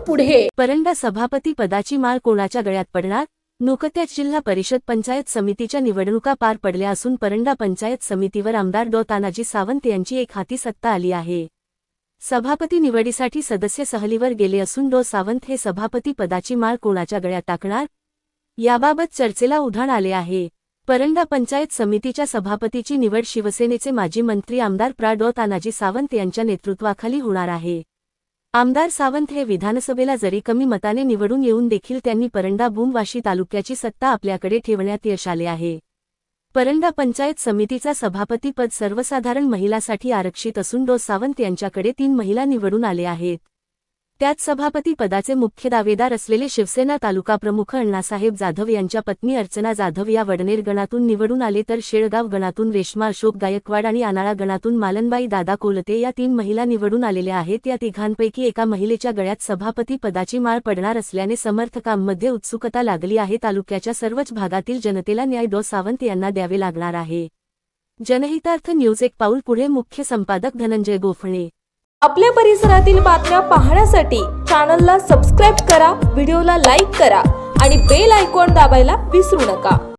पुढे। परंडा सभापती पदाची माळ कोणाच्या गळ्यात पडणार? नुकत्याच जिल्हा परिषद पंचायत समितीच्या निवडणुका पार पडल्या असून परंडा पंचायत समितीवर आमदार डॉ तानाजी सावंत यांची एक हाती सत्ता आली आहे। सभापती निवडीसाठी सदस्य सहलीवर गेले असून डॉ सावंत हे सभापती पदाची माळ कोणाच्या गळ्यात टाकणार याबाबत चर्चेला उधाण आले आहे। परंडा पंचायत समितीच्या सभापतीची निवड शिवसेनेचे माजी मंत्री आमदार प्रा. डॉ. तानाजी सावंत यांच्या नेतृत्वाखाली होणार आहे। आमदार सावंत हे विधानसभेला जरी कमी मताने निवडून येऊन देखील त्यांनी परंडा वाशी तालुक्याची सत्ता आपल्याकडे ठेवण्यात यश आले आहे। परंडा पंचायत समितीचा सभापतीपद सर्वसाधारण महिलांसाठी आरक्षित असून डॉ. सावंत यांच्याकडे 3 महिला निवडून आले आहेत। त्यात सभापती पदाचे मुख्य दावेदार असलेले शिवसेना तालुका प्रमुख अण्णासाहेब जाधव यांच्या पत्नी अर्चना जाधव या वडनेर गणातून निवडून आले, तर शेळगाव गणातून रेश्मा अशोक गायकवाड आणि आनाळा गणातून मालनबाई दादा कोलते या 3 महिला निवडून आलेल्या आहेत। या तिघांपैकी एका महिलेच्या गळ्यात सभापती पदाची माळ पडणार असल्याने समर्थकांमध्ये उत्सुकता लागली आहे। तालुक्याच्या सर्वच भागातील जनतेला न्याय डॉ. सावंत यांना द्यावे लागणार आहे। जनहितार्थ न्यूज एक पाऊल पुढे। मुख्य संपादक धनंजय गोफणे। आपल्या परिसरातील बातम्या पाहण्यासाठी चॅनलला सबस्क्राइब करा, व्हिडिओला लाईक करा आणि बेल आयकॉन दाबायला विसरू नका।